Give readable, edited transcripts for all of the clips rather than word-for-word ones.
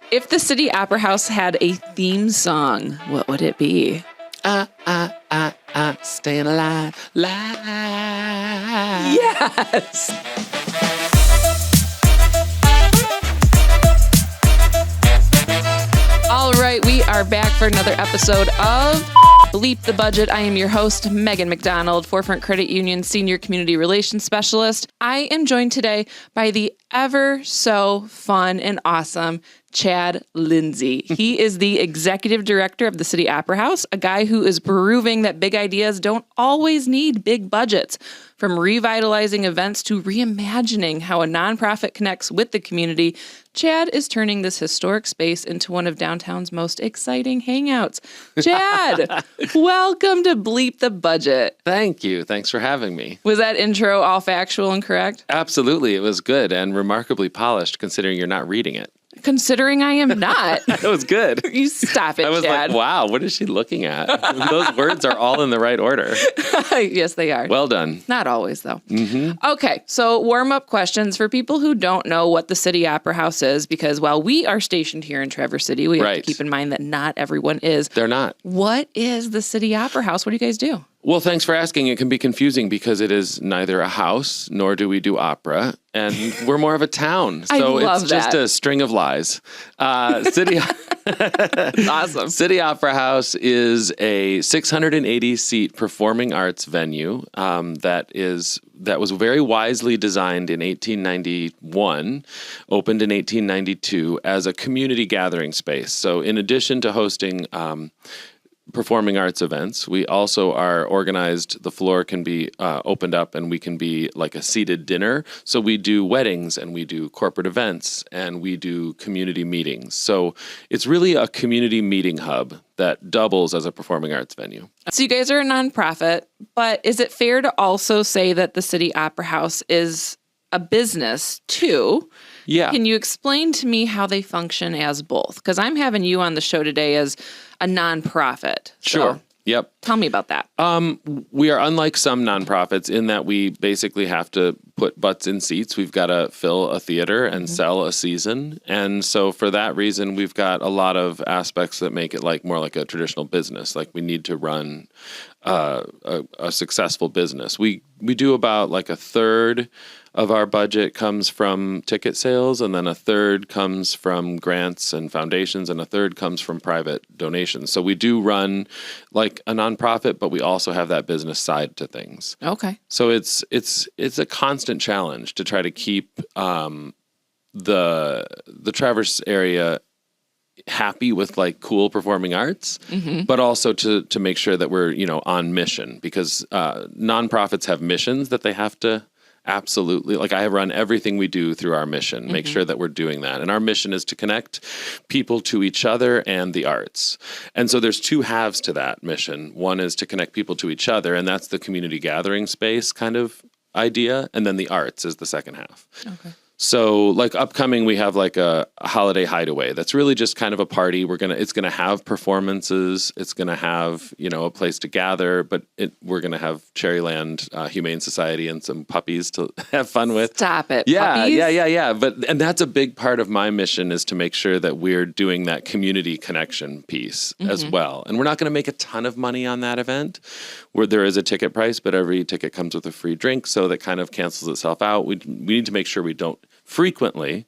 If the City Opera House had a theme song, what would it be? Staying alive. Yes! All right, we are back for another episode of Bleep the Budget. I am your host, Megan McDonald, Forefront Credit Union Senior Community Relations Specialist. I am joined today by the ever so fun and awesome Chad Lindsey. He is the executive director of the City Opera House, a guy who is proving that big ideas don't always need big budgets. From revitalizing events to reimagining how a nonprofit connects with the community, Chad is turning this historic space into one of downtown's most exciting hangouts. Chad, welcome to Bleep the Budget. Thank you. Thanks for having me. Was that intro all factual and correct? Absolutely. It was good and remarkably polished considering you're not reading it. Considering I am not. It was good. You stop it, Chad. I was like, wow, what is she looking at? Those words are all in the right order. Yes, they are. Well done. Not always, though. Mm-hmm. Okay, so warm-up questions for people who don't know what the City Opera House is, because while we are stationed here in Traverse City, we have to keep in mind that not everyone is. They're not. What is the City Opera House? What do you guys do? Well, thanks for asking. It can be confusing because it is neither a house nor do we do opera, and we're more of a town. So it's just a string of lies. City Awesome. City Opera House is a 680-seat performing arts venue that was very wisely designed in 1891, opened in 1892 as a community gathering space. So in addition to hosting performing arts events, we also are organized. The floor can be opened up and we can be like a seated dinner. So we do weddings and we do corporate events and we do community meetings. So it's really a community meeting hub that doubles as a performing arts venue. So you guys are a nonprofit, but is it fair to also say that the City Opera House is a business too? Yeah. Can you explain to me how they function as both? Because I'm having you on the show today as a nonprofit. Sure. So Yep. tell me about that. We are unlike some nonprofits in that we basically have to put butts in seats. We've got to fill a theater and sell a season. And so for that reason, we've got a lot of aspects that make it more like a traditional business. Like we need to run a successful business. We do about like a third of our budget comes from ticket sales, and then a third comes from grants and foundations, and a third comes from private donations. So we do run like a nonprofit, but we also have that business side to things. Okay. So it's a constant challenge to try to keep the Traverse area happy with like cool performing arts, but also to make sure that we're on mission, because nonprofits have missions that they have to. Absolutely. Like I run everything we do through our mission, make sure that we're doing that. And our mission is to connect people to each other and the arts. And so there's two halves to that mission. One is to connect people to each other, and that's the community gathering space kind of idea. And then the arts is the second half. Okay. So like upcoming, we have like a holiday hideaway. That's really just kind of a party. It's going to have performances. It's going to have, a place to gather, but we're going to have Cherryland Humane Society and some puppies to have fun with. Stop it. Yeah, puppies? Yeah. And that's a big part of my mission, is to make sure that we're doing that community connection piece as well. And we're not going to make a ton of money on that event, where there is a ticket price, but every ticket comes with a free drink. So that kind of cancels itself out. We need to make sure we don't frequently,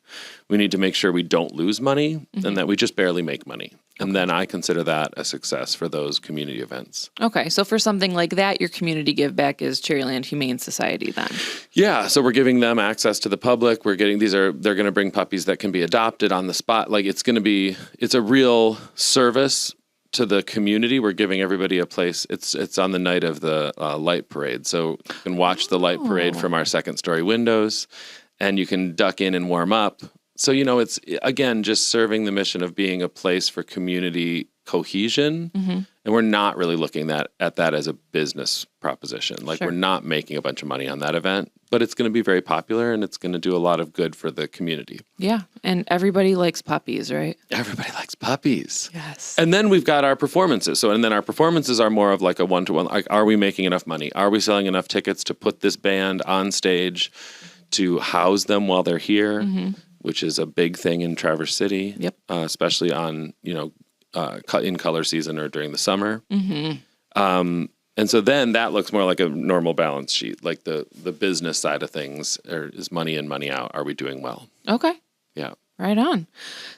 we need to make sure we don't lose money and that we just barely make money. And then I consider that a success for those community events. Okay. So for something like that, your community give back is Cherryland Humane Society then? Yeah. So we're giving them access to the public. They're going to bring puppies that can be adopted on the spot. Like it's a real service to the community. We're giving everybody a place. It's on the night of the light parade. So you can watch the light parade from our second story windows. And you can duck in and warm up. So, it's, again, just serving the mission of being a place for community cohesion. And we're not really looking at that as a business proposition. Like, we're not making a bunch of money on that event, but it's going to be very popular and it's going to do a lot of good for the community. Yeah. And everybody likes puppies, right? Everybody likes puppies. Yes. And then we've got our performances. And then our performances are more of like a one-to-one. Like, are we making enough money? Are we selling enough tickets to put this band on stage, to house them while they're here? which is a big thing in Traverse City. Yep. Especially on, in color season or during the summer. And so then that looks more like a normal balance sheet, like the business side of things. Is money in, money out? Are we doing well? Okay. Yeah. Right on.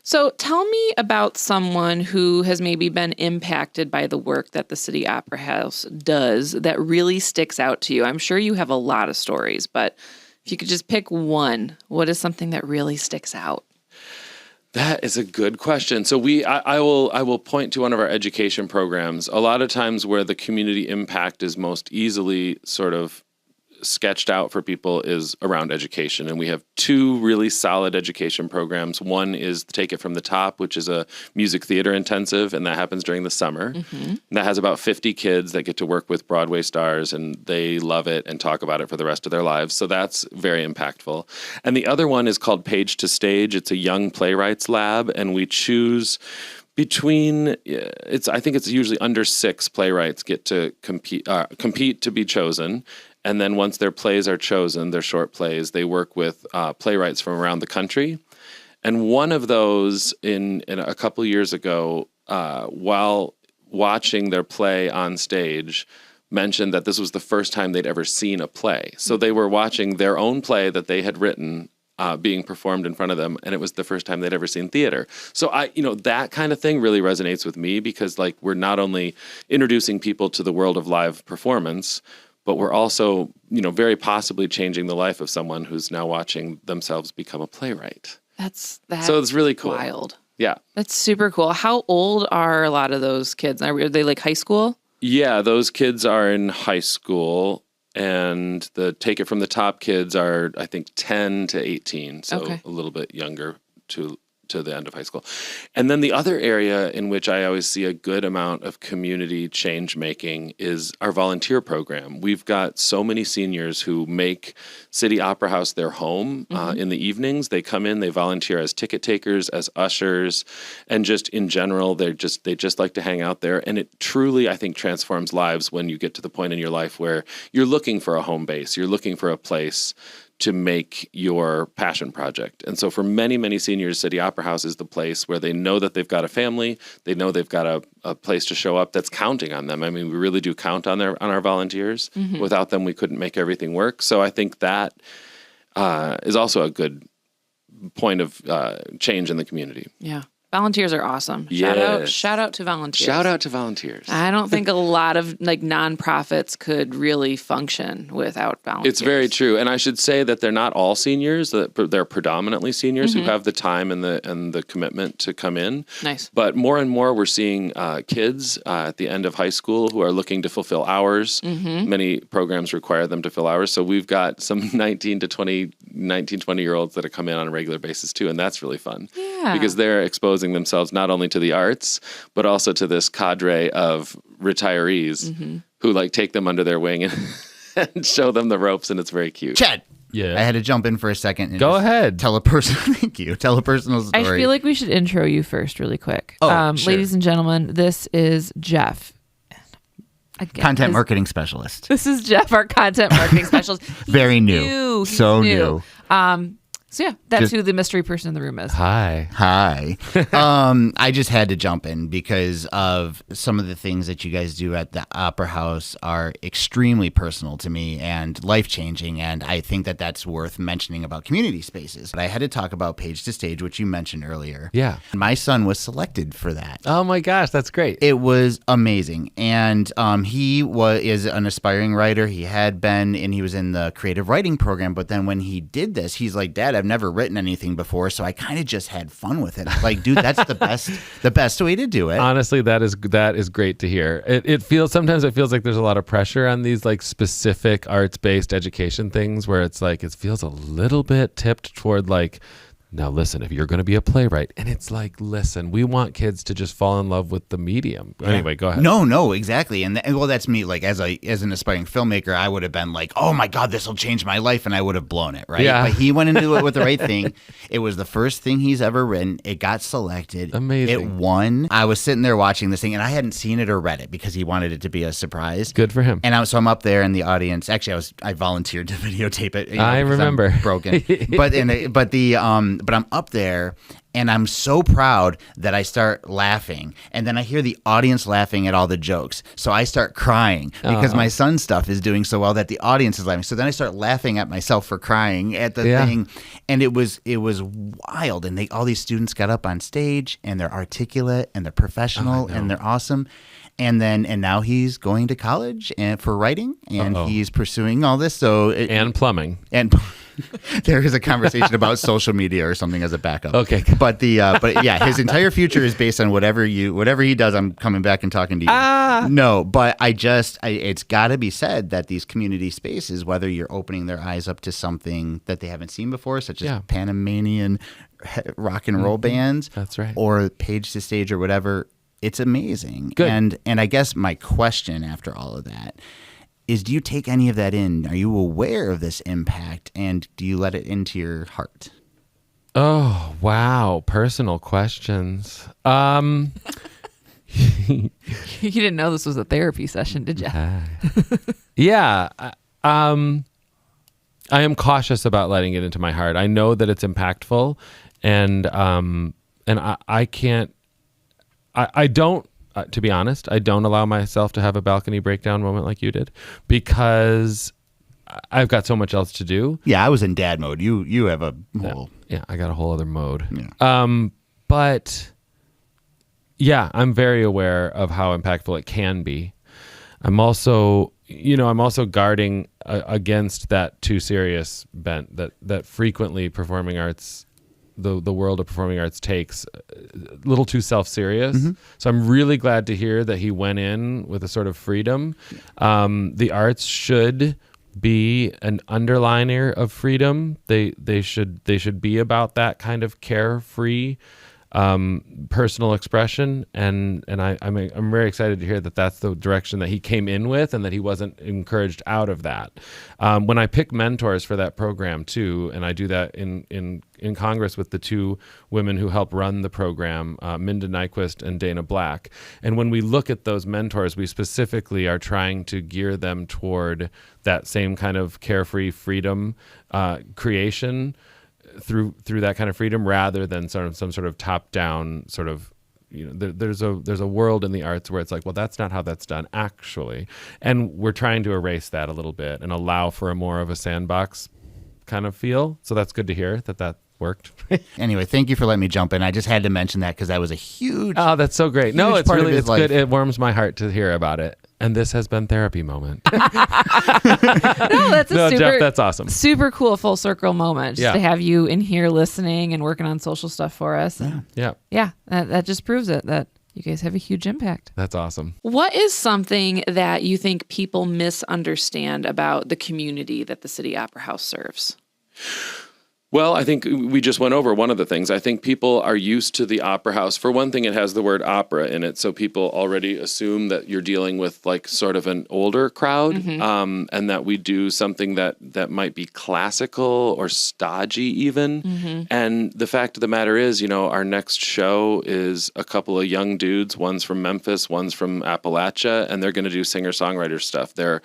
So tell me about someone who has maybe been impacted by the work that the City Opera House does that really sticks out to you. I'm sure you have a lot of stories, but if you could just pick one, what is something that really sticks out? That is a good question. So I will point to one of our education programs. A lot of times where the community impact is most easily sort of sketched out for people is around education. And we have two really solid education programs. One is Take It From the Top, which is a music theater intensive, and that happens during the summer. And that has about 50 kids that get to work with Broadway stars, and they love it and talk about it for the rest of their lives. So that's very impactful. And the other one is called Page to Stage. It's a young playwrights lab, and we choose between I think it's usually under 6 playwrights get to compete to be chosen. And then once their plays are chosen, their short plays, they work with playwrights from around the country. And one of those in a couple years ago, while watching their play on stage, mentioned that this was the first time they'd ever seen a play. So they were watching their own play that they had written being performed in front of them, and it was the first time they'd ever seen theater. So that kind of thing really resonates with me because we're not only introducing people to the world of live performance, but we're also, very possibly changing the life of someone who's now watching themselves become a playwright. That's so it's really cool. Wild. Yeah. That's super cool. How old are a lot of those kids? Are they like high school? Yeah, those kids are in high school, and the Take It From the Top kids are, I think, 10 to 18, so a little bit younger to the end of high school. And then the other area in which I always see a good amount of community change making is our volunteer program. We've got so many seniors who make City Opera House their home in the evenings. They come in, they volunteer as ticket takers, as ushers, and just in general, they just like to hang out there. And it truly, I think, transforms lives when you get to the point in your life where you're looking for a home base, you're looking for a place to make your passion project. And so for many, many seniors, City Opera House is the place where they know that they've got a family, they know they've got a place to show up that's counting on them. I mean, we really do count on our volunteers. Without them, we couldn't make everything work. So I think that is also a good point of change in the community. Yeah. Volunteers are awesome. Yes. Shout out to volunteers. Shout out to volunteers. I don't think a lot of nonprofits could really function without volunteers. It's very true. And I should say that they're not all seniors. They're predominantly seniors who have the time and the commitment to come in. Nice. But more and more we're seeing kids at the end of high school who are looking to fulfill hours. Many programs require them to fill hours. So we've got some 19, 20-year-olds that have come in on a regular basis too. And that's really fun. Yeah. Because they're exposing themselves not only to the arts, but also to this cadre of retirees who take them under their wing and show them the ropes, and it's very cute. Chad, Yeah. I had to jump in for a second. And Go ahead. Tell a personal story. I feel like we should intro you first really quick. Oh, sure. Ladies and gentlemen, this is Jeff. Again, Content marketing specialist. This is Jeff, our content marketing specialist. Very new. He's So new. new. So yeah, that's who the mystery person in the room is. Hi. I just had to jump in because of some of the things that you guys do at the Opera House are extremely personal to me and life-changing, and I think that that's worth mentioning about community spaces. But I had to talk about Page to Stage, which you mentioned earlier. Yeah. My son was selected for that. Oh my gosh, that's great. It was amazing. And he is an aspiring writer. He had been, and he was in the creative writing program. But then when he did this, he's like, Dad, I've never written anything before. So I kind of just had fun with it. Like, dude, that's the best way to do it. Honestly, that is great to hear. Sometimes it feels like there's a lot of pressure on these specific arts-based education things where it's it feels a little bit tipped toward now listen, if you're going to be a playwright, and it's listen, we want kids to just fall in love with the medium. Yeah. Anyway, go ahead. No, exactly. And that's me. As an aspiring filmmaker, I would have been oh my God, this will change my life. And I would have blown it. Right. Yeah. But he went into it with the right thing. It was the first thing he's ever written. It got selected. Amazing. It won. I was sitting there watching this thing and I hadn't seen it or read it because he wanted it to be a surprise. Good for him. And so I'm up there in the audience. Actually, I volunteered to videotape it. I remember. I'm broken. But but I'm up there and I'm so proud that I start laughing. And then I hear the audience laughing at all the jokes. So I start crying because my son's stuff is doing so well that the audience is laughing. So then I start laughing at myself for crying at the thing. And it was wild. And all these students got up on stage and they're articulate and they're professional and they're awesome. And now he's going to college for writing, and he's pursuing all this. And plumbing. And there is a conversation about social media or something as a backup. Okay. But yeah, his entire future is based on whatever he does. I'm coming back and talking to you. No, but it's got to be said that these community spaces, whether you're opening their eyes up to something that they haven't seen before, such as Panamanian rock and roll bands, that's right, or Page to Stage or whatever. It's amazing. Good. And I guess my question after all of that is, do you take any of that in? Are you aware of this impact, and do you let it into your heart? Oh, wow. Personal questions. You didn't know this was a therapy session, did you? Yeah. I am cautious about letting it into my heart. I know that it's impactful, and I can't. I don't, to be honest, I don't allow myself to have a balcony breakdown moment like you did, because I've got so much else to do. Yeah, I was in dad mode. You have a whole... Yeah, I got a whole other mode. Yeah. But yeah, I'm very aware of how impactful it can be. I'm also guarding against that too serious bent that frequently performing arts, the world of performing arts takes a little too self-serious. Mm-hmm. So I'm really glad to hear that he went in with a sort of freedom. The arts should be an underliner of freedom. They should be about that kind of carefree personal expression, and I'm very excited to hear that that's the direction that he came in with, and that he wasn't encouraged out of that. When I pick mentors for that program too, and I do that in Congress with the two women who help run the program, Minda Nyquist and Dana Black. And when we look at those mentors, we specifically are trying to gear them toward that same kind of carefree freedom creation through that kind of freedom, rather than sort of some sort of top-down sort of, there's a world in the arts where it's like, well, that's not how that's done actually, and we're trying to erase that a little bit and allow for a more of a sandbox kind of feel. So that's good to hear that worked. Anyway, thank you for letting me jump in. I just had to mention that because that was a huge... Oh, that's so great. No, it's really, it's life. Good. It warms my heart to hear about it. And this has been Therapy Moment. No, that's a Jeff, that's awesome. Super cool full circle moment just to have you in here listening and working on social stuff for us. Yeah. That just proves it, that you guys have a huge impact. That's awesome. What is something that you think people misunderstand about the community that the City Opera House serves? Well, I think we just went over one of the things. I think people are used to the Opera House. For one thing, it has the word opera in it, so people already assume that you're dealing with like sort of an older crowd, and that we do something that might be classical or stodgy even. Mm-hmm. And the fact of the matter is, our next show is a couple of young dudes. One's from Memphis, one's from Appalachia, and they're going to do singer-songwriter stuff. They're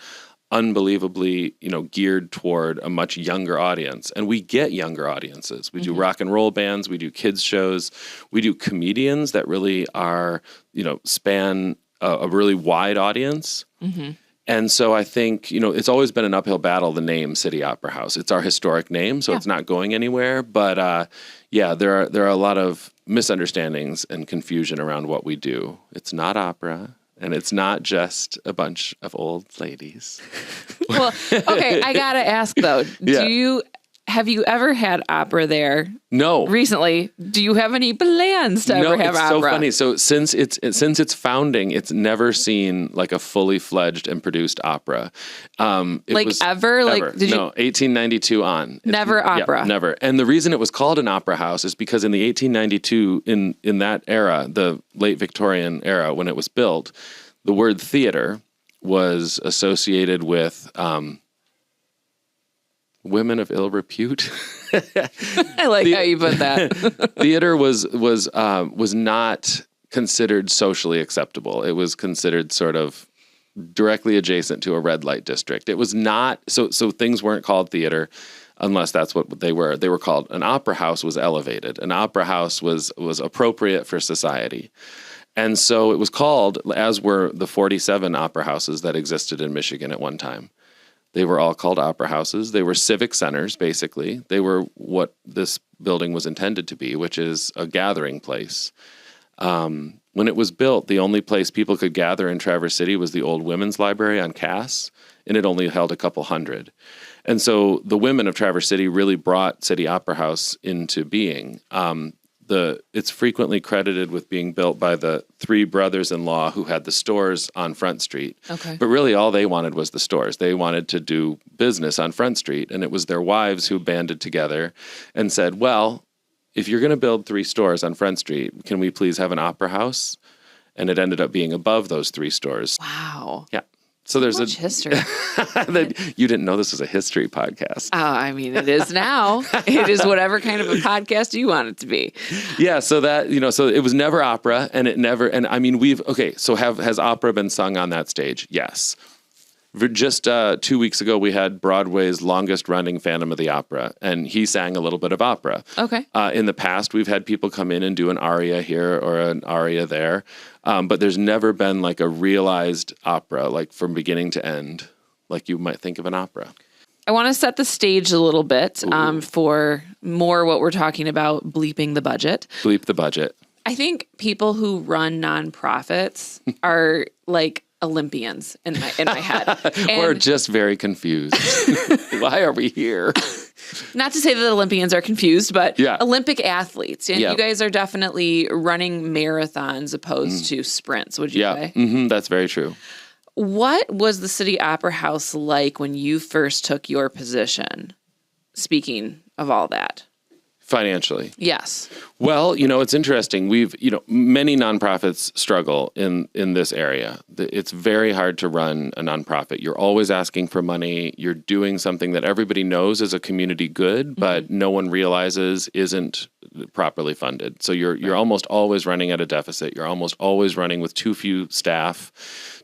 unbelievably, geared toward a much younger audience. And we get younger audiences. We do rock and roll bands, we do kids shows, we do comedians that really are, span a really wide audience. Mm-hmm. And so I think, it's always been an uphill battle, the name City Opera House. It's our historic name, so it's not going anywhere. But there are a lot of misunderstandings and confusion around what we do. It's not opera. And it's not just a bunch of old ladies. Well, okay, I gotta ask though. Have you ever had opera there? No. Recently, do you have any plans to ever have opera? No, it's so funny. So since its founding, it's never seen like a fully fledged and produced opera. Ever? Like, did you? No, 1892 on. Never opera. Yeah, never. And the reason it was called an opera house is because in the 1892, in that era, the late Victorian era, when it was built, the word theater was associated with women of ill repute. I like how you put that. Theater was not considered socially acceptable. It was considered sort of directly adjacent to a red light district. It was not so things weren't called theater. unless that's what they were. They were called, an opera house was elevated. An opera house was appropriate for society. And so it was called, as were the 47 opera houses that existed in Michigan at one time. They were all called opera houses. They were civic centers, basically. They were what this building was intended to be, which is a gathering place. When it was built, the only place people could gather in Traverse City was the old women's library on Cass, and it only held a couple hundred. And so the women of Traverse City really brought City Opera House into being. It's frequently credited with being built by the three brothers-in-law who had the stores on Front Street. Okay. But really all they wanted was the stores. They wanted to do business on Front Street, and it was their wives who banded together and said, well, if you're going to build 3 stores on Front Street, can we please have an opera house? And it ended up being above those 3 stores. Wow. Yeah. So there's much history. You didn't know this was a history podcast. Oh, I mean, it is now. It is whatever kind of a podcast you want it to be. Yeah. So that, so it was never opera, and I mean, has opera been sung on that stage? Yes. Just 2 weeks ago, we had Broadway's longest running Phantom of the Opera, and he sang a little bit of opera. Okay. In the past, we've had people come in and do an aria here or an aria there, but there's never been like a realized opera, like from beginning to end, like you might think of an opera. I want to set the stage a little bit for more what we're talking about, bleeping the budget. Bleep the budget. I think people who run nonprofits are like Olympians in my head. We're just very confused. Why are we here? Not to say that Olympians are confused, but yeah. Olympic athletes. And yeah. you guys are definitely running marathons opposed to sprints, would you say? Mm-hmm. That's very true. What was the City Opera House like when you first took your position? Speaking of all that. Financially. Yes. Well, it's interesting. Many nonprofits struggle in this area. It's very hard to run a nonprofit. You're always asking for money. You're doing something that everybody knows is a community good, but no one realizes isn't properly funded. So you're almost always running at a deficit. You're almost always running with too few staff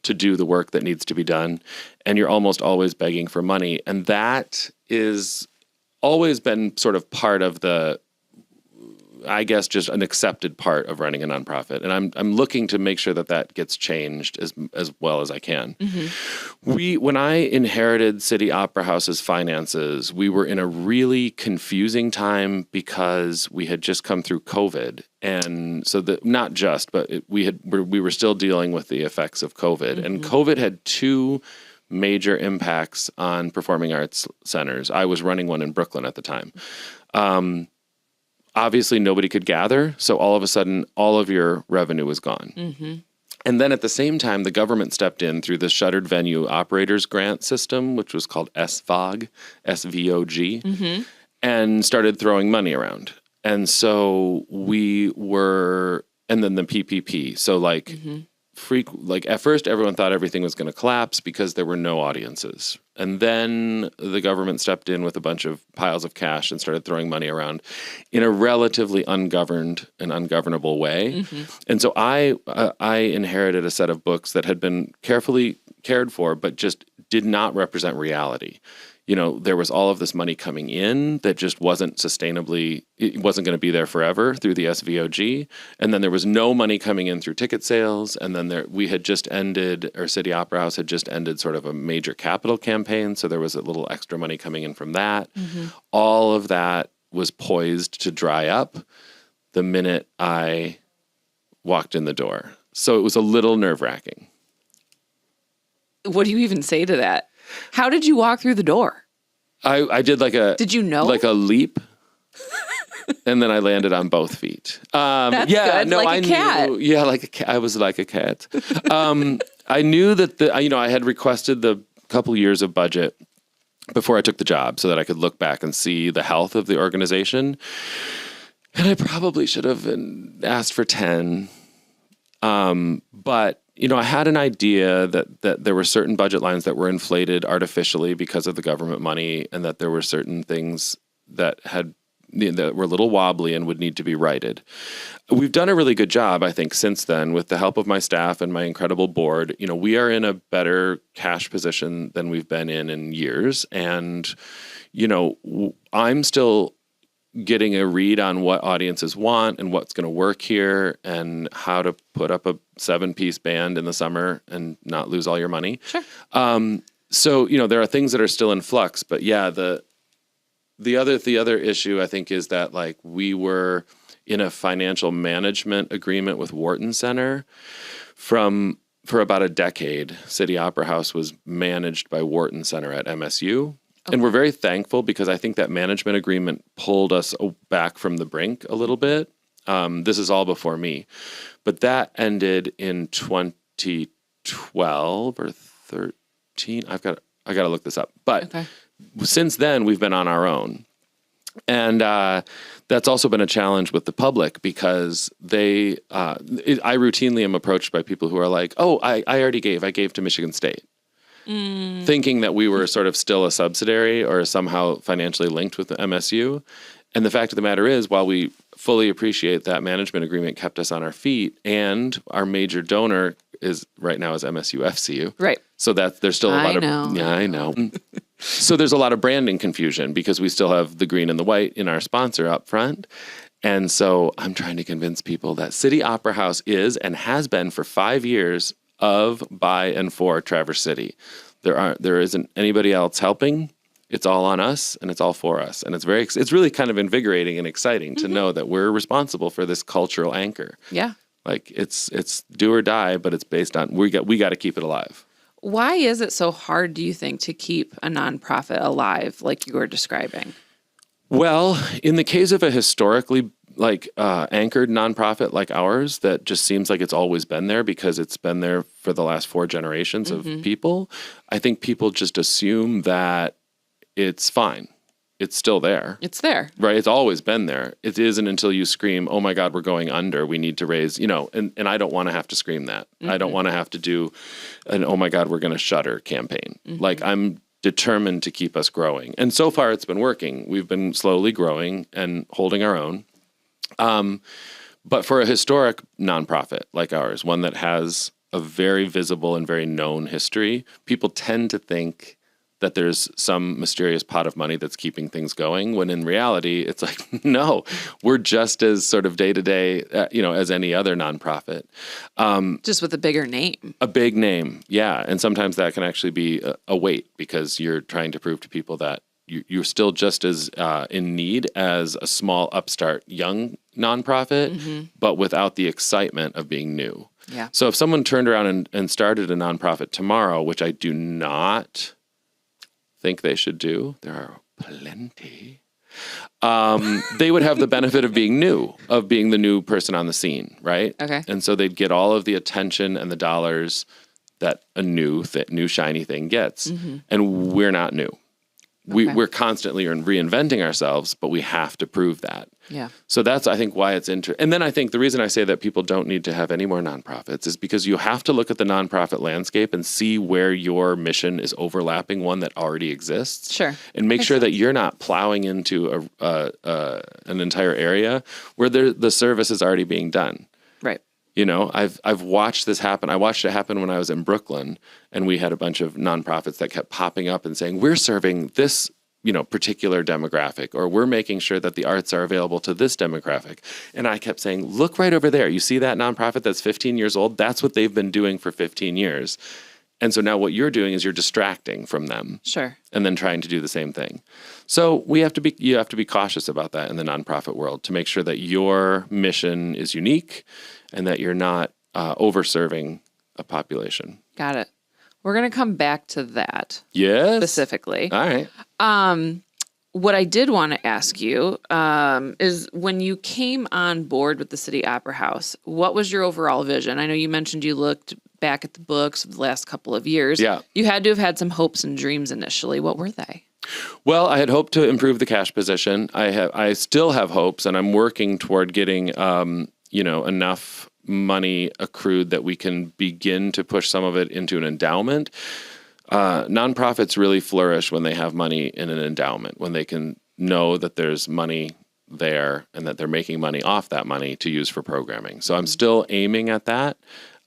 to do the work that needs to be done. And you're almost always begging for money. And that is always been sort of part of just an accepted part of running a nonprofit. And I'm looking to make sure that gets changed as well as I can. Mm-hmm. When I inherited City Opera House's finances, we were in a really confusing time because we had just come through COVID. And so we were still dealing with the effects of COVID. Mm-hmm. And COVID had 2 major impacts on performing arts centers. I was running one in Brooklyn at the time. Obviously, nobody could gather, so all of a sudden, all of your revenue was gone. Mm-hmm. And then at the same time, the government stepped in through the Shuttered Venue Operators Grant System, which was called SVOG, S-V-O-G, mm-hmm. and started throwing money around. And so and then the PPP. So at first, everyone thought everything was going to collapse because there were no audiences. And then the government stepped in with a bunch of piles of cash and started throwing money around in a relatively ungoverned and ungovernable way. Mm-hmm. And so I inherited a set of books that had been carefully cared for, but just did not represent reality. There was all of this money coming in that just wasn't sustainably, it wasn't going to be there forever through the SVOG. And then there was no money coming in through ticket sales. And then City Opera House had just ended sort of a major capital campaign. So there was a little extra money coming in from that. Mm-hmm. All of that was poised to dry up the minute I walked in the door. So it was a little nerve-wracking. What do you even say to that? How did you walk through the door? I did Did you know? Like a leap, and then I landed on both feet. That's good. No, like a cat. Knew. Yeah, like a cat. I was like a cat. I knew that I had requested the couple years of budget before I took the job so that I could look back and see the health of the organization. And I probably should have asked for 10. But I had an idea that there were certain budget lines that were inflated artificially because of the government money, and that there were certain things that had that were a little wobbly and would need to be righted. We've done a really good job, I think, since then, with the help of my staff and my incredible board. We are in a better cash position than we've been in years. And, I'm still getting a read on what audiences want and what's going to work here and how to put up a 7-piece band in the summer and not lose all your money. Sure. So, there are things that are still in flux, but yeah, the other issue I think is that like we were in a financial management agreement with Wharton Center for about a decade. City Opera House was managed by Wharton Center at MSU. Okay. And we're very thankful because I think that management agreement pulled us back from the brink a little bit. This is all before me, but that ended in 2012 or 13. I got to look this up. But since then, we've been on our own. And that's also been a challenge with the public because I routinely am approached by people who are like, oh, I already gave. I gave to Michigan State. Thinking that we were sort of still a subsidiary or somehow financially linked with the MSU. And the fact of the matter is, while we fully appreciate that management agreement kept us on our feet, and our major donor right now is MSU FCU. Right. So there's still a lot of... Yeah, I know. So there's a lot of branding confusion because we still have the green and the white in our sponsor up front. And so I'm trying to convince people that City Opera House is and has been for 5 years of, by, and for Traverse City. There isn't anybody else helping. It's all on us, and it's all for us. And it's really kind of invigorating and exciting to know that we're responsible for this cultural anchor. Yeah. Like it's do or die, but it's based on we got to keep it alive. Why is it so hard, do you think, to keep a nonprofit alive like you were describing? Well, in the case of a historically anchored nonprofit like ours, that just seems like it's always been there because it's been there for the last 4 generations of people. I think people just assume that it's fine. It's still there. It's there. Right? It's always been there. It isn't until you scream, oh my God, we're going under. We need to raise, and I don't want to have to scream that. I don't want to have to do an, oh my God, we're going to shutter campaign. Like I'm determined to keep us growing. And so far it's been working. We've been slowly growing and holding our own. But for a historic nonprofit like ours, one that has a very visible and very known history, people tend to think that there's some mysterious pot of money that's keeping things going, when in reality, it's like, no, we're just as sort of day-to-day, as any other nonprofit. Just with a bigger name. A big name, yeah. And sometimes that can actually be a weight because you're trying to prove to people that you're still just as in need as a small upstart young nonprofit, but without the excitement of being new. Yeah. So if someone turned around and started a nonprofit tomorrow, which I do not think they should do, there are plenty, they would have the benefit of being new, of being the new person on the scene, right? Okay. And so they'd get all of the attention and the dollars that a new shiny thing gets. And we're not new. We're constantly reinventing ourselves, but we have to prove that. Yeah. So that's, I think, why it's interesting. And then I think the reason I say that people don't need to have any more nonprofits is because you have to look at the nonprofit landscape and see where your mission is overlapping one that already exists. Sure. And make sure that you're not plowing into an entire area where the service is already being done. Right. I've watched this happen. I watched it happen when I was in Brooklyn, and we had a bunch of nonprofits that kept popping up and saying, we're serving this, particular demographic, or we're making sure that the arts are available to this demographic. And I kept saying, look right over there. You see that nonprofit that's 15 years old? That's what they've been doing for 15 years. And so now what you're doing is you're distracting from them. Sure. And then trying to do the same thing. So you have to be cautious about that in the nonprofit world to make sure that your mission is unique and that you're not over-serving a population. Got it. We're going to come back to that. Yes. Specifically. All right. What I did want to ask you is when you came on board with the City Opera House, what was your overall vision? I know you mentioned you looked back at the books of the last couple of years. Yeah. You had to have had some hopes and dreams initially. What were they? Well, I had hoped to improve the cash position. I still have hopes, and I'm working toward getting enough money accrued that we can begin to push some of it into an endowment. Nonprofits really flourish when they have money in an endowment, when they can know that there's money there and that they're making money off that money to use for programming. So I'm still aiming at that.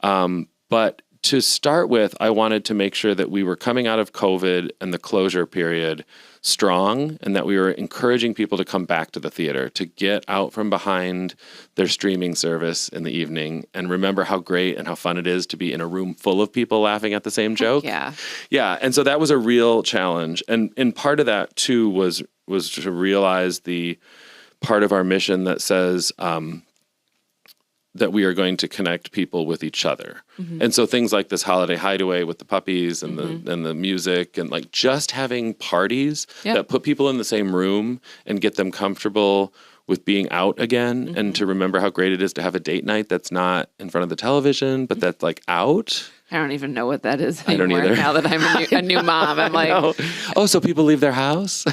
But to start with, I wanted to make sure that we were coming out of COVID and the closure period strong, and that we were encouraging people to come back to the theater, to get out from behind their streaming service in the evening and remember how great and how fun it is to be in a room full of people laughing at the same joke. Yeah. Yeah. And so that was a real challenge. And part of that too was to realize the part of our mission that says, that we are going to connect people with each other. And so things like this holiday hideaway with the puppies and the music and like just having parties that put people in the same room and get them comfortable with being out again and to remember how great it is to have a date night that's not in front of the television, but that's like out. I don't even know what that is I don't anymore. either. Now that I'm a new mom, I'm like, Oh, so people leave their house?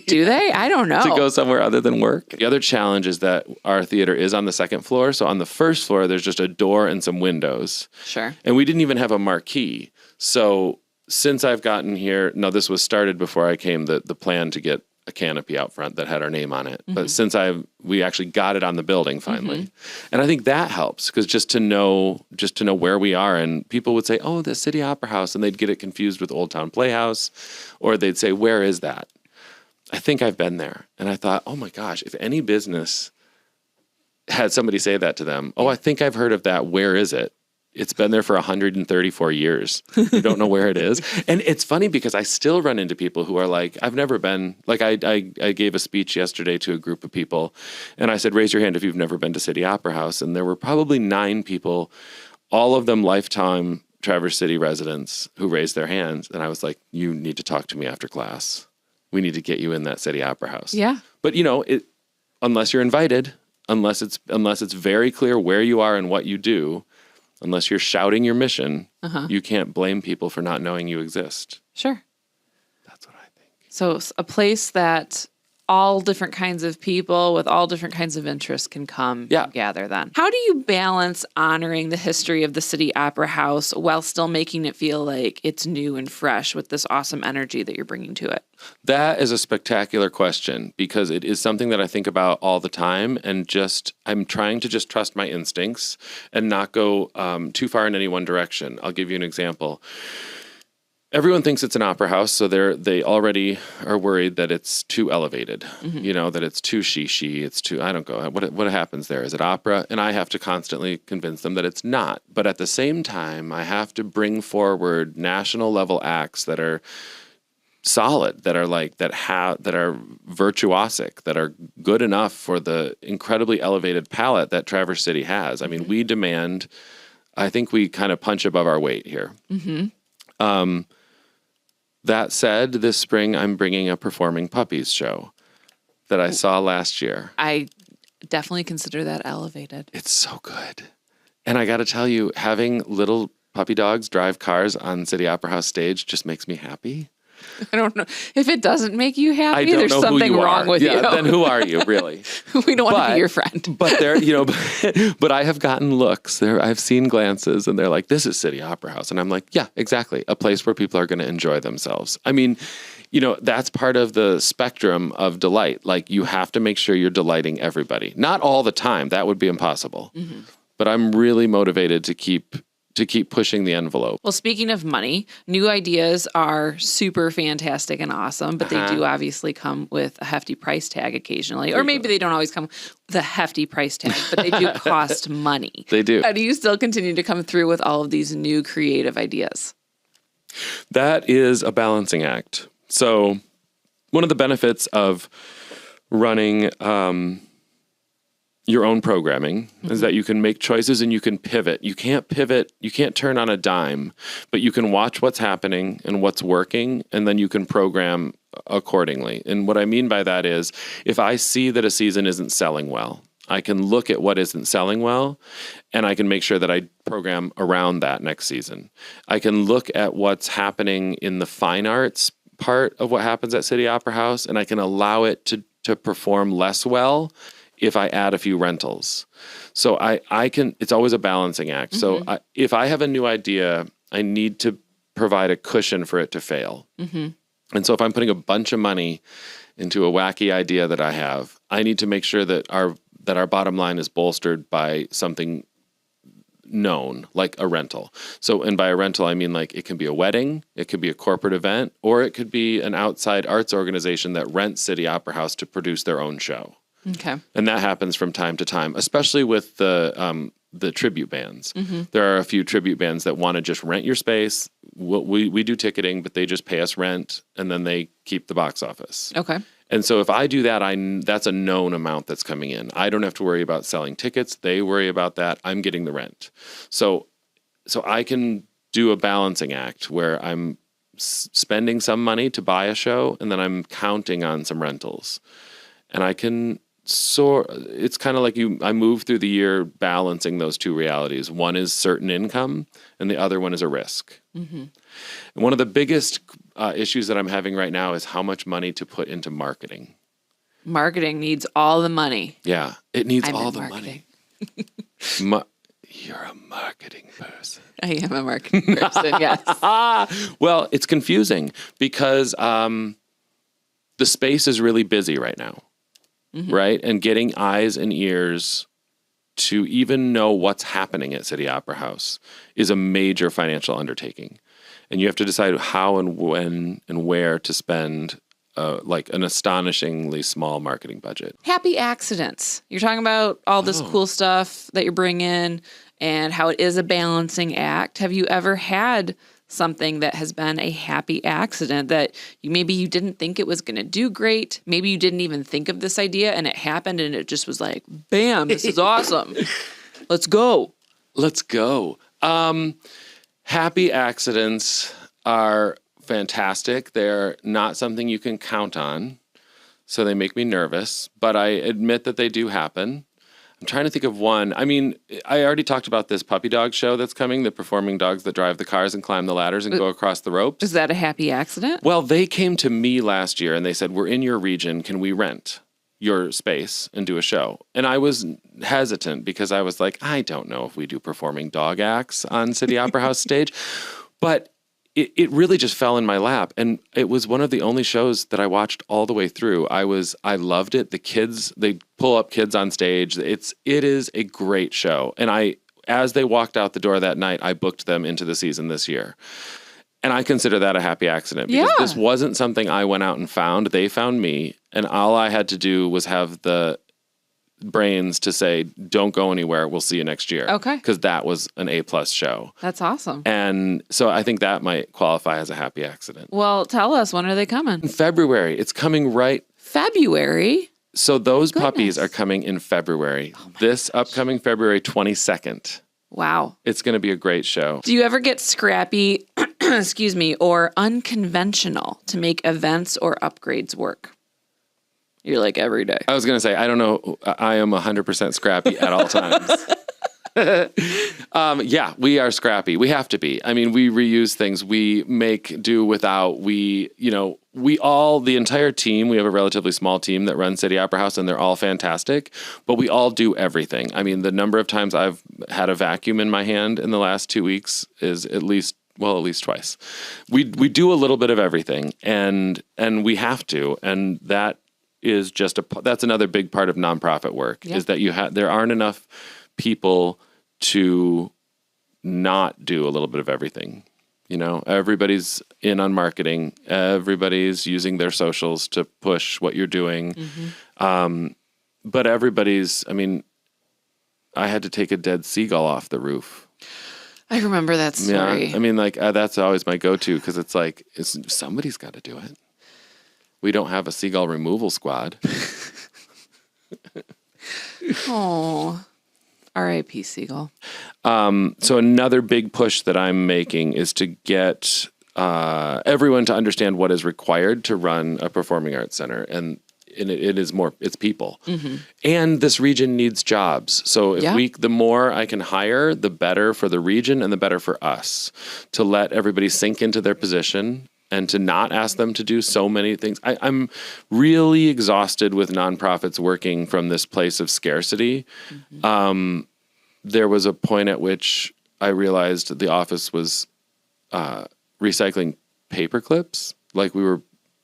do they? I don't know. To go somewhere other than work. The other challenge is that our theater is on the second floor. So on the first floor, there's just a door and some windows. Sure. And we didn't even have a marquee. So since I've gotten here, no, this was started before I came, the plan to get a canopy out front that had our name on it. But since we actually got it on the building finally. And I think that helps because just to know where we are, and people would say, oh, the City Opera House, and they'd get it confused with Old Town Playhouse, or they'd say, where is that? I think I've been there. And I thought, oh my gosh, if any business had somebody say that to them, oh, I think I've heard of that. Where is it? It's been there for 134 years. You don't know where it is. And it's funny because I still run into people who are like, I've never been, like I gave a speech yesterday to a group of people and I said, raise your hand if you've never been to City Opera House. And there were probably 9 people, all of them lifetime Traverse City residents who raised their hands. And I was like, you need to talk to me after class. We need to get you in that City Opera House. Yeah. But unless you're invited, unless it's very clear where you are and what you do, unless you're shouting your mission, you can't blame people for not knowing you exist. Sure. That's what I think. So a place that all different kinds of people with all different kinds of interests can come and gather then. How do you balance honoring the history of the City Opera House while still making it feel like it's new and fresh with this awesome energy that you're bringing to it? That is a spectacular question because it is something that I think about all the time, and I'm trying to just trust my instincts and not go too far in any one direction. I'll give you an example. Everyone thinks it's an opera house, so they already are worried that it's too elevated, that it's too she, it's too, I don't go, what happens there? Is it opera? And I have to constantly convince them that it's not. But at the same time, I have to bring forward national level acts that are solid, that are that are virtuosic, that are good enough for the incredibly elevated palette that Traverse City has. I mean, we demand, I think we kind of punch above our weight here. That said, this spring I'm bringing a performing puppies show that I saw last year. I definitely consider that elevated. It's so good. And I got to tell you, having little puppy dogs drive cars on City Opera House stage just makes me happy. I don't know. If it doesn't make you happy, I don't there's know something who you wrong are. with you. Then who are you, really? We don't want to be your friend. But but I have gotten looks. I've seen glances, and they're like, "This is City Opera House," and I'm like, "Yeah, exactly. A place where people are going to enjoy themselves." I mean, that's part of the spectrum of delight. Like, you have to make sure you're delighting everybody. Not all the time. That would be impossible. But I'm really motivated to keep pushing the envelope. Well, speaking of money, new ideas are super fantastic and awesome, but they do obviously come with a hefty price tag occasionally. Or maybe they don't always come with a hefty price tag, but they do cost money. They do. How do you still continue to come through with all of these new creative ideas? That is a balancing act. So one of the benefits of running your own programming is that you can make choices and you can pivot. You can't pivot, you can't turn on a dime, but you can watch what's happening and what's working, and then you can program accordingly. And what I mean by that is, if I see that a season isn't selling well, I can look at what isn't selling well, and I can make sure that I program around that next season. I can look at what's happening in the fine arts part of what happens at City Opera House, and I can allow it to perform less well if I add a few rentals. So I can, it's always a balancing act. So if I have a new idea, I need to provide a cushion for it to fail. And so if I'm putting a bunch of money into a wacky idea that I have, I need to make sure that our bottom line is bolstered by something known, like a rental. So, and by a rental, I mean like it can be a wedding, it could be a corporate event, or it could be an outside arts organization that rents City Opera House to produce their own show. Okay. And that happens from time to time, especially with the tribute bands. There are a few tribute bands that want to just rent your space. We do ticketing, but they just pay us rent, and then they keep the box office. Okay. And so if I do that, that's a known amount that's coming in. I don't have to worry about selling tickets. They worry about that. I'm getting the rent. So I can do a balancing act where I'm spending some money to buy a show, and then I'm counting on some rentals. And I can it's kind of like I move through the year balancing those two realities. One is certain income, and the other one is a risk. And one of the biggest issues that I'm having right now is how much money to put into marketing. Marketing needs all the money. Yeah, it needs I'm all in the marketing. money. You're a marketing person. I am a marketing person, yes. Well, it's confusing because the space is really busy right now, right? And getting eyes and ears to even know what's happening at City Opera House is a major financial undertaking. And you have to decide how and when and where to spend like an astonishingly small marketing budget. Happy accidents. You're talking about all this cool stuff that you're bringing and how it is a balancing act. Have you ever had something that has been a happy accident that maybe you didn't think it was going to do great? Maybe you didn't even think of this idea and it happened and it just was like, bam, this is awesome. Let's go. Let's go. Happy accidents are fantastic. They're not something you can count on, so they make me nervous, but I admit that they do happen. I'm trying to think of one. I mean, I already talked about this puppy dog show that's coming, the performing dogs that drive the cars and climb the ladders and go across the ropes. Is that a happy accident? Well, they came to me last year and they said, we're in your region. Can we rent your space and do a show? And I was hesitant because I was like, I don't know if we do performing dog acts on City Opera House stage. But it really just fell in my lap. And it was one of the only shows that I watched all the way through. I loved it. The kids, they pull up kids on stage. It is a great show. And as they walked out the door that night, I booked them into the season this year. And I consider that a happy accident because this wasn't something I went out and found. They found me. And all I had to do was have the brains to say, don't go anywhere. We'll see you next year. Okay. Because that was an A+ show. That's awesome. And so I think that might qualify as a happy accident. Well, tell us, when are they coming? In February. It's coming right. February? So those puppies are coming in February. This upcoming February 22nd. Wow. It's going to be a great show. Do you ever get scrappy, excuse me, or unconventional to make events or upgrades work? You're like every day. I was going to say, I don't know. I am 100% scrappy at all times. Yeah, we are scrappy. We have to be. I mean, we reuse things. We make do without. The entire team, we have a relatively small team that runs City Opera House, and they're all fantastic, but we all do everything. I mean, the number of times I've had a vacuum in my hand in the last 2 weeks is at least twice. We do a little bit of everything, and we have to, and that is that's another big part of nonprofit work, is that there aren't enough people to not do a little bit of everything. You know, everybody's in on marketing. Everybody's using their socials to push what you're doing. But I had to take a dead seagull off the roof. I remember that story. Yeah, I mean, like that's always my go-to because it's like somebody's got to do it. We don't have a seagull removal squad. Oh, R.I.P. Seagull. So another big push that I'm making is to get everyone to understand what is required to run a performing arts center. And it's people. And this region needs jobs. So the more I can hire, the better for the region and the better for us, to let everybody sink into their position and to not ask them to do so many things. I'm really exhausted with nonprofits working from this place of scarcity. There was a point at which I realized the office was recycling paper clips. Like we were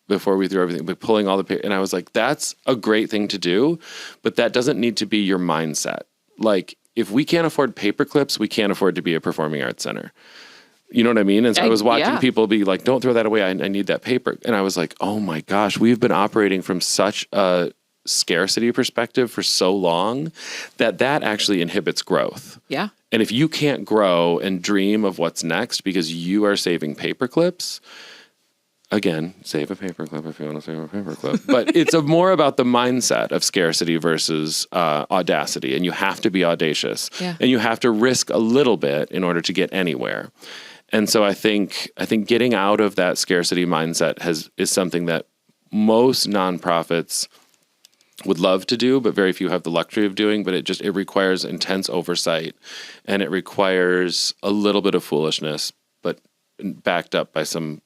before we threw everything, but pulling all the paper. And I was like, that's a great thing to do, but that doesn't need to be your mindset. Like, if we can't afford paper clips, we can't afford to be a performing arts center. You know what I mean? And so I was watching people be like, don't throw that away. I need that paper. And I was like, oh my gosh, we've been operating from such a scarcity perspective for so long that actually inhibits growth. Yeah. And if you can't grow and dream of what's next because you are saving paper clips, again, save a paper clip if you want to save a paper clip. But it's more about the mindset of scarcity versus audacity. And you have to be audacious. Yeah. And you have to risk a little bit in order to get anywhere. And so I think getting out of that scarcity mindset is something that most nonprofits would love to do, but very few have the luxury of doing. But it requires intense oversight, and it requires a little bit of foolishness, but backed up by some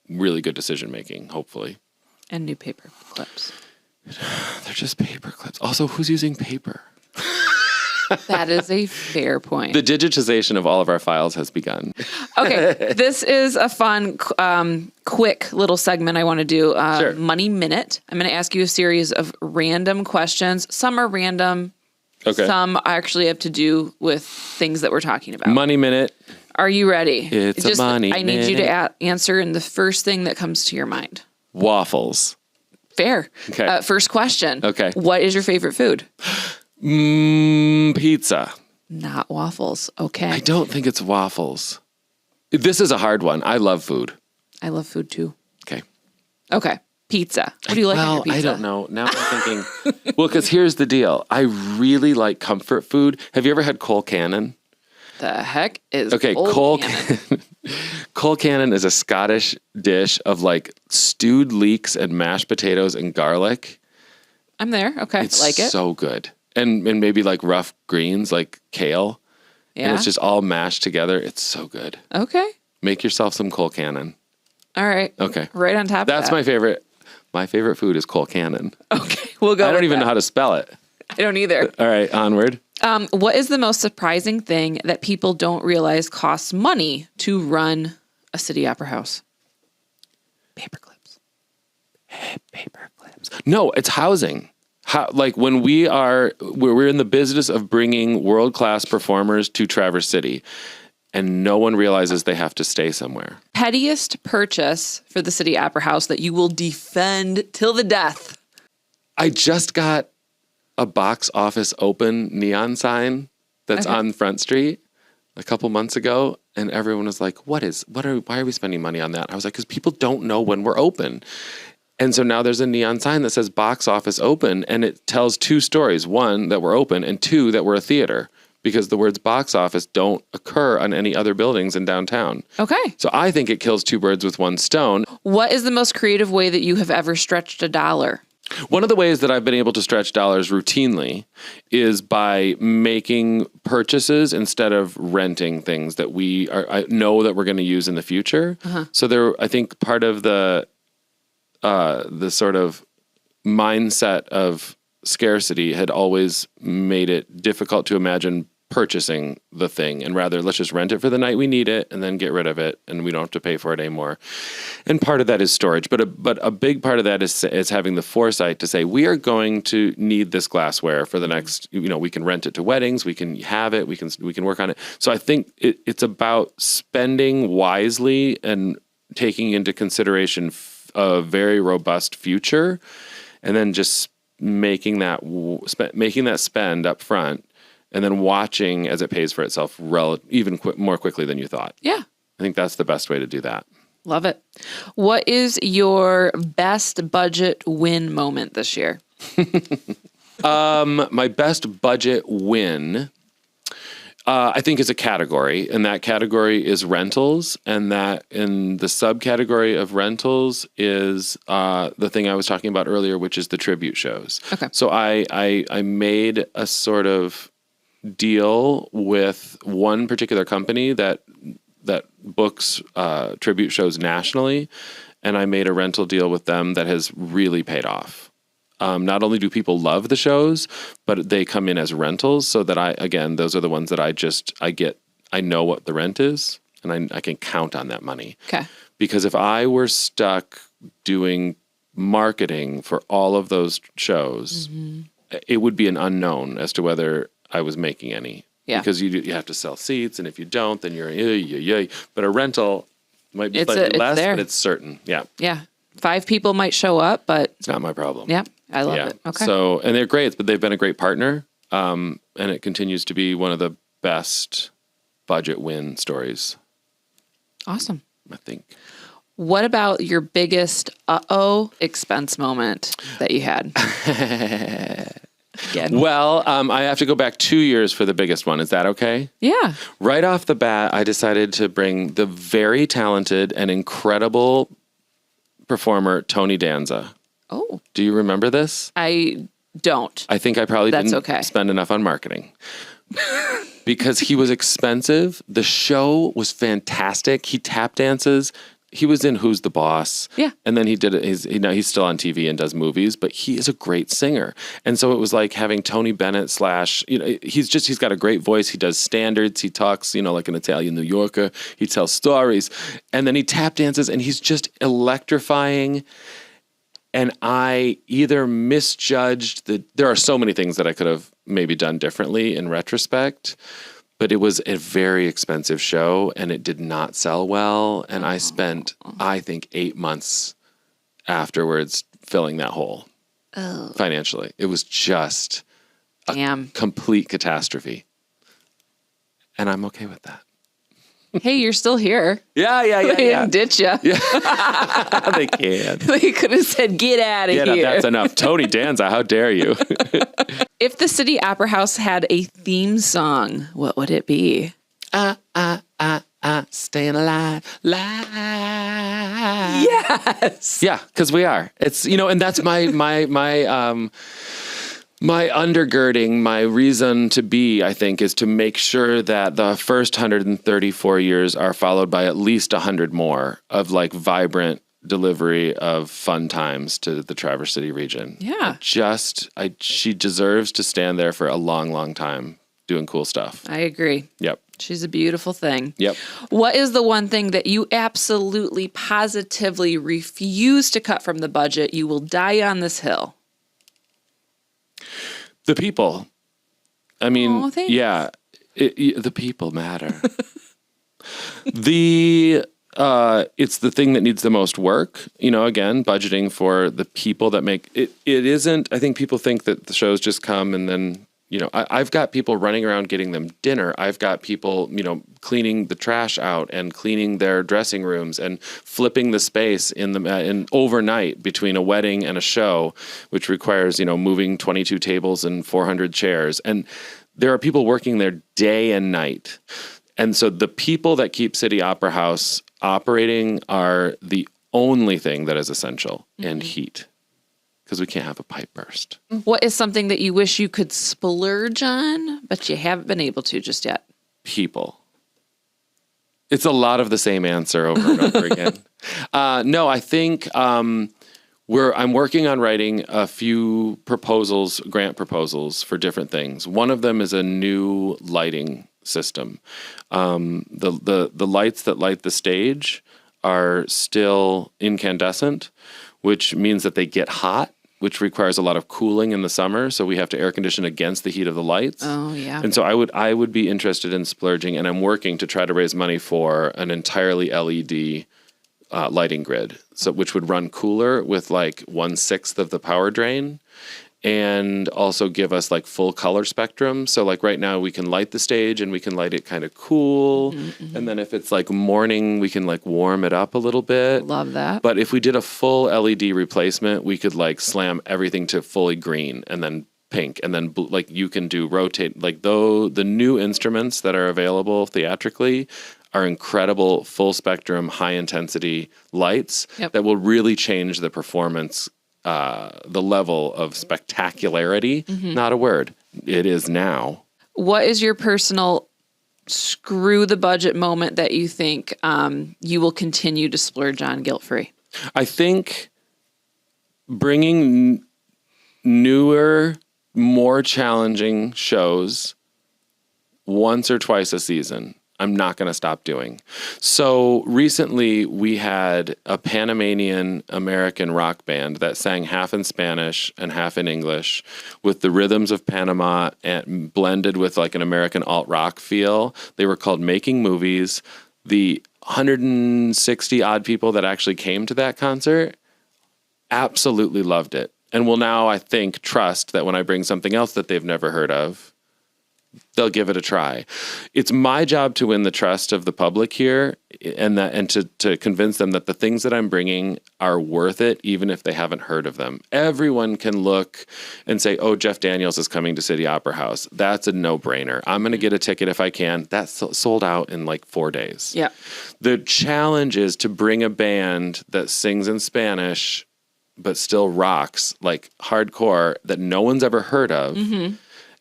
really good decision making, hopefully. And new paper clips. They're just paper clips. Also, who's using paper? That is a fair point. The digitization of all of our files has begun. Okay, this is a fun, quick little segment I want to do. Sure. Money Minute. I'm going to ask you a series of random questions. Some are random. Okay. Some actually have to do with things that we're talking about. Money Minute. Are you ready? It's a money I need you to minute. answer in the first thing that comes to your mind. Waffles. Fair. Okay. First question. Okay. What is your favorite food? Pizza. Not waffles. Okay. I don't think it's waffles. This is a hard one. I love food. I love food too. Okay. Okay. Pizza. What do you like on your pizza? I don't know. Now I'm thinking, well, because here's the deal. I really like comfort food. Have you ever had Cole Cannon? The heck is Cole Cannon? Cole Cannon is a Scottish dish of like stewed leeks and mashed potatoes and garlic. I'm there. Okay. It's I like it. so good. And maybe like rough greens like kale. Yeah. And it's just all mashed together. It's so good. Okay. Make yourself some Cole Cannon. All right. Okay. Right on top of that. That's my favorite. My favorite food is Cole Cannon. Okay. We'll go. I don't even know how to spell it. I don't either. All right, onward. What is the most surprising thing that people don't realize costs money to run a city opera house? Paper clips. Paper clips. No, it's housing. Like when we're in the business of bringing world-class performers to Traverse City, and no one realizes they have to stay somewhere. Pettiest purchase for the city opera house that you will defend till the death. I just got a box office open neon sign that's on Front Street a couple months ago, and everyone was like, why are we spending money on that? I was like, because people don't know when we're open. And so now there's a neon sign that says box office open, and it tells two stories. One, that we're open, and two, that we're a theater, because the words box office don't occur on any other buildings in downtown. Okay. So I think it kills two birds with one stone. What is the most creative way that you have ever stretched a dollar? One of the ways that I've been able to stretch dollars routinely is by making purchases instead of renting things that I know that we're going to use in the future. So I think part of the sort of mindset of scarcity had always made it difficult to imagine purchasing the thing, and rather let's just rent it for the night we need it and then get rid of it, and we don't have to pay for it anymore. And part of that is storage, but a big part of that is having the foresight to say we are going to need this glassware for the next. We can rent it to weddings, we can have it, we can work on it. So I think it's about spending wisely and taking into consideration a very robust future, and then just making that spend up front. And then watching as it pays for itself more quickly than you thought. Yeah. I think that's the best way to do that. Love it. What is your best budget win moment this year? My best budget win, I think, is a category. And that category is rentals. And that in the subcategory of rentals is the thing I was talking about earlier, which is the tribute shows. Okay. So I made a sort of deal with one particular company that books tribute shows nationally, and I made a rental deal with them that has really paid off. Not only do people love the shows, but they come in as rentals, so that those are the ones that I know what the rent is, and I can count on that money. Okay. Because if I were stuck doing marketing for all of those shows, it would be an unknown as to whether I was making any. Yeah. Because you have to sell seats, and if you don't, then you're But a rental might be slightly less, but it's certain. Yeah. Yeah. 5 people might show up, but It's not my problem. yeah, I love it. Okay. So, and they're great, but they've been a great partner. And it continues to be one of the best budget win stories, Awesome. I think. What about your biggest expense moment that you had? Again. Well, I have to go back 2 years for the biggest one. Is that okay? Yeah. Right off the bat, I decided to bring the very talented and incredible performer, Tony Danza. Oh. Do you remember this? I don't. I think I probably That's didn't okay. spend enough on marketing. Because he was expensive. The show was fantastic. He tap dances. He was in Who's the Boss? Yeah. And then he did he's still on TV and does movies, but he is a great singer. And so it was like having Tony Bennett he's got a great voice. He does standards. He talks, like an Italian New Yorker. He tells stories. And then he tap dances, and he's just electrifying. And I either misjudged there are so many things that I could have maybe done differently in retrospect, but it was a very expensive show and it did not sell well. And I spent, I think, 8 months afterwards filling that hole financially. It was just a complete catastrophe. And I'm okay with that. Hey, you're still here. Yeah. They didn't ditch you. Yeah. They can. They could have said, get out of here. That's enough. Tony Danza, how dare you? If the City Opera House had a theme song, what would it be? Staying alive. Yes. Yeah, because we are. It's, and that's my undergirding, my reason to be, I think, is to make sure that the first 134 years are followed by at least 100 more of vibrant delivery of fun times to the Traverse City region. Yeah. She deserves to stand there for a long, long time doing cool stuff. I agree. Yep. She's a beautiful thing. Yep. What is the one thing that you absolutely, positively refuse to cut from the budget? You will die on this hill. The people. I mean, thanks. yeah, the people matter. It's the thing that needs the most work. Again, budgeting for the people that make it. It isn't. I think people think that the shows just come and then. I've got people running around getting them dinner. I've got people, cleaning the trash out and cleaning their dressing rooms and flipping the space in overnight between a wedding and a show, which requires, moving 22 tables and 400 chairs. And there are people working there day and night. And so the people that keep City Opera House operating are the only thing that is essential, and heat. Because we can't have a pipe burst. What is something that you wish you could splurge on, but you haven't been able to just yet? People. It's a lot of the same answer over and over again. No, I think I'm working on writing a few grant proposals for different things. One of them is a new lighting system. The lights that light the stage are still incandescent, which means that they get hot, which requires a lot of cooling in the summer. So we have to air condition against the heat of the lights. Oh, yeah. And so I would be interested in splurging, and I'm working to try to raise money for an entirely LED lighting grid, which would run cooler with 1/6 of the power drain, and also give us full color spectrum. So right now we can light the stage and we can light it kind of cool. Mm-hmm. And then if it's morning, we can warm it up a little bit. Love that. But if we did a full LED replacement, we could slam everything to fully green and then pink. And then you can do rotate, the new instruments that are available theatrically are incredible full spectrum, high intensity lights that will really change the performance, the level of spectacularity. Mm-hmm. Not a word. It is now. What is your personal screw the budget moment that you think you will continue to splurge on guilt-free? I think bringing newer, more challenging shows once or twice a season I'm not going to stop doing. So recently we had a Panamanian American rock band that sang half in Spanish and half in English with the rhythms of Panama and blended with like an American alt rock feel. They were called Making Movies. The 160 odd people that actually came to that concert absolutely loved it. And will now, I think, trust that when I bring something else that they've never heard of, they'll give it a try. It's my job to win the trust of the public here and to convince them that the things that I'm bringing are worth it, even if they haven't heard of them. Everyone can look and say, oh, Jeff Daniels is coming to City Opera House. That's a no-brainer. I'm going to get a ticket if I can. That's sold out in like 4 days. Yeah. The challenge is to bring a band that sings in Spanish but still rocks like hardcore that no one's ever heard of. Mm-hmm.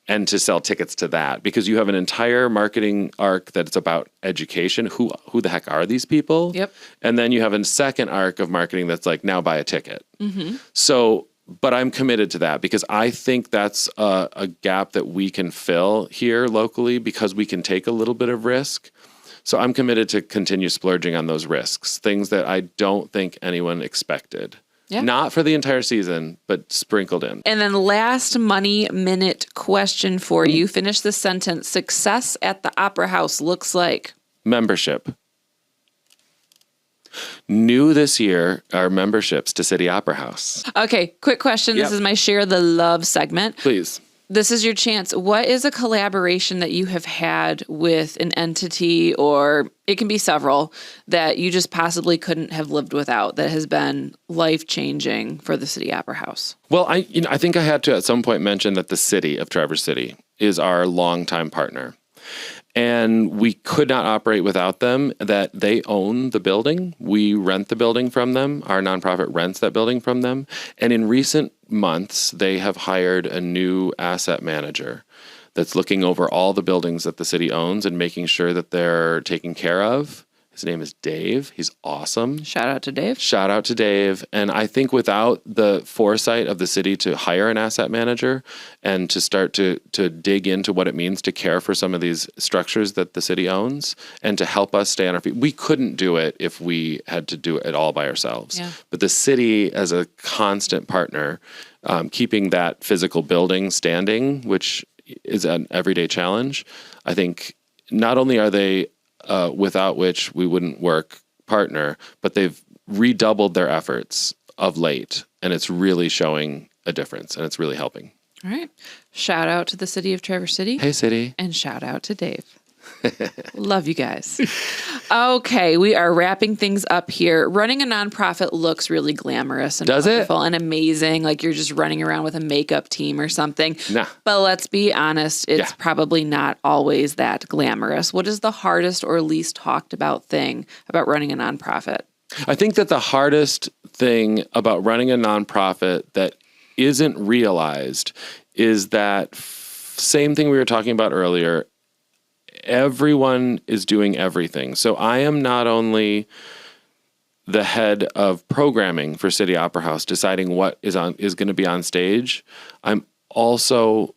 And to sell tickets to that, because you have an entire marketing arc that's about education. Who the heck are these people? Yep. And then you have a second arc of marketing that's like, now buy a ticket. Mm-hmm. So, but I'm committed to that because I think that's a gap that we can fill here locally because we can take a little bit of risk. So I'm committed to continue splurging on those risks, things that I don't think anyone expected. Yeah. Not for the entire season, but sprinkled in. And then last money minute question for you. Finish this sentence. Success at the Opera House looks like? Membership. New this year are memberships to City Opera House. Okay, quick question. This is my Share the Love segment. Please. This is your chance. What is a collaboration that you have had with an entity, or it can be several, that you just possibly couldn't have lived without, that has been life-changing for the City Opera House? Well, I think I had to at some point mention that the city of Traverse City is our longtime partner. And we could not operate without them, that they own the building. We rent the building from them. Our nonprofit rents that building from them. And in recent months, they have hired a new asset manager that's looking over all the buildings that the city owns and making sure that they're taken care of. His name is Dave. He's awesome. Shout out to Dave. Shout out to Dave. And I think without the foresight of the city to hire an asset manager and to start to dig into what it means to care for some of these structures that the city owns and to help us stay on our feet, we couldn't do it if we had to do it all by ourselves. Yeah. But the city as a constant partner, keeping that physical building standing, which is an everyday challenge, I think not only are they without which we wouldn't work partner, but they've redoubled their efforts of late, and it's really showing a difference, and it's really helping. All right. Shout out to the city of Traverse City. Hey, city. And shout out to Dave. Love you guys. Okay, we are wrapping things up here. Running a nonprofit looks really glamorous and wonderful and amazing. Like you're just running around with a makeup team or something. Nah. But let's be honest, it's probably not always that glamorous. What is the hardest or least talked about thing about running a nonprofit? I think that the hardest thing about running a nonprofit that isn't realized is that same thing we were talking about earlier. Everyone is doing everything. So I am not only the head of programming for City Opera House, deciding what is going to be on stage. I'm also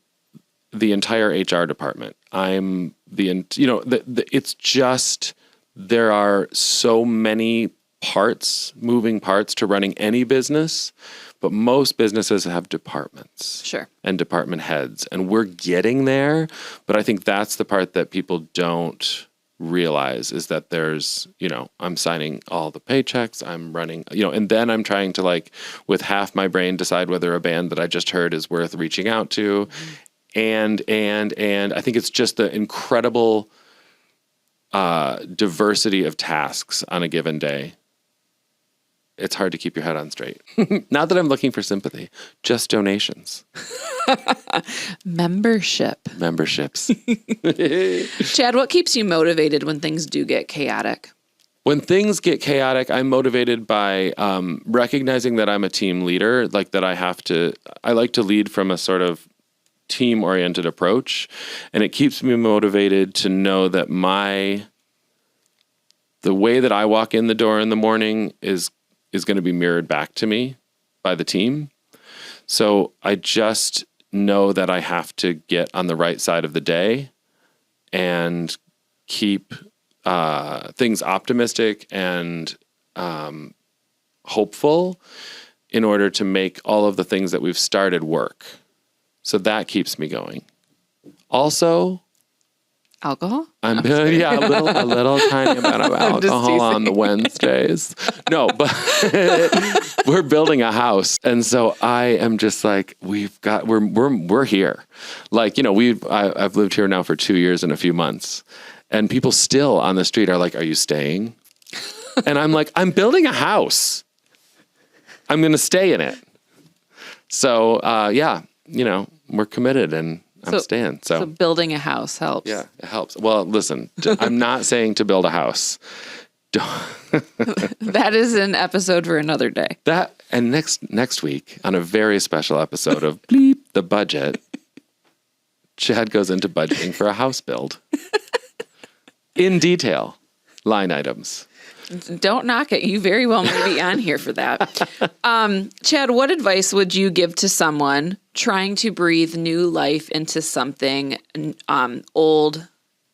the entire HR department. I'm it's just, there are so many moving parts to running any business, but most businesses have departments. Sure. And department heads. And we're getting there, but I think that's the part that people don't realize is that there's, I'm signing all the paychecks, I'm running, and then I'm trying to like, with half my brain, decide whether a band that I just heard is worth reaching out to. And I think it's just the incredible diversity of tasks on a given day. It's hard to keep your head on straight. Not that I'm looking for sympathy, just donations. Memberships. Chad, what keeps you motivated when things do get chaotic? When things get chaotic, I'm motivated by recognizing that I'm a team leader, like that I like to lead from a sort of team-oriented approach. And it keeps me motivated to know that the way that I walk in the door in the morning is going to be mirrored back to me by the team. So I just know that I have to get on the right side of the day and keep things optimistic and hopeful in order to make all of the things that we've started work. So that keeps me going. Also, Alcohol? a little tiny amount of alcohol on the Wednesdays. No, but we're building a house, and so I am just like, we're here. Like, I've lived here now for 2 years and a few months, and people still on the street are like, "Are you staying?" And I'm like, "I'm building a house. I'm going to stay in it." So we're committed and. I'm staying. So building a house helps. Yeah, it helps. Well, listen, I'm not saying to build a house. That is an episode for another day. That and next week on a very special episode of Bleep the Budget, Chad goes into budgeting for a house build in detail, line items. Don't knock it. You very well may be on here for that. Chad, what advice would you give to someone trying to breathe new life into something old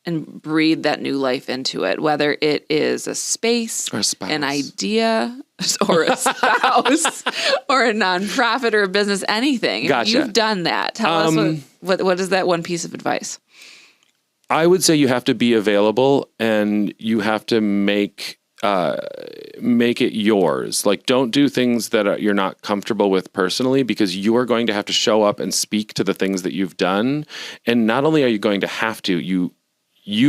and breathe that new life into it, whether it is a space, or a spouse, an idea, or a spouse, or a nonprofit or a business, anything? Gotcha. You've done that. Tell us what is that one piece of advice? I would say you have to be available and you have to make it yours. Like, don't do things that you're not comfortable with personally, because you are going to have to show up and speak to the things that you've done. And not only are you going to have to, you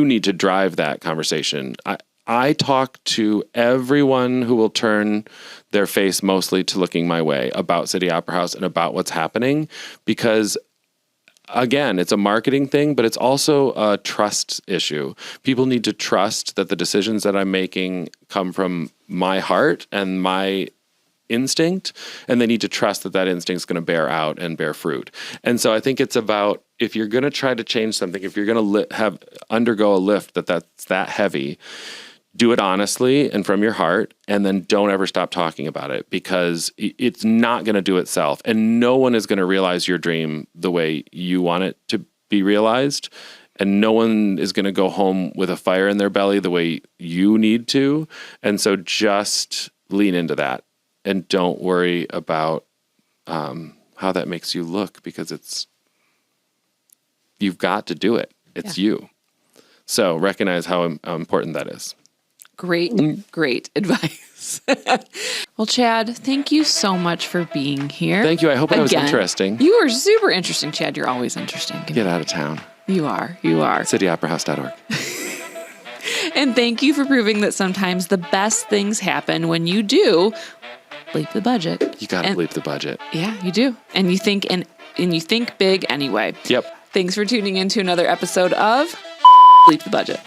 need to drive that conversation. I talk to everyone who will turn their face mostly to looking my way about City Opera House and about what's happening, because again, it's a marketing thing, but it's also a trust issue. People need to trust that the decisions that I'm making come from my heart and my instinct, and they need to trust that that instinct is going to bear out and bear fruit. And so I think it's about, if you're going to try to change something, if you're going to undergo a lift that's that heavy, do it honestly and from your heart, and then don't ever stop talking about it, because it's not going to do itself. And no one is going to realize your dream the way you want it to be realized. And no one is going to go home with a fire in their belly the way you need to. And so just lean into that and don't worry about how that makes you look, because you've got to do it. It's you. So recognize how important that is. Great advice. Well, Chad, thank you so much for being here. Thank you. I hope I was interesting. You are super interesting, Chad. You're always interesting. Get out of town. You are. CityOperaHouse.org. And thank you for proving that sometimes the best things happen when you do bleep the budget. You got to bleep the budget. Yeah, you do. And you think you think big anyway. Yep. Thanks for tuning in to another episode of Bleep the Budget.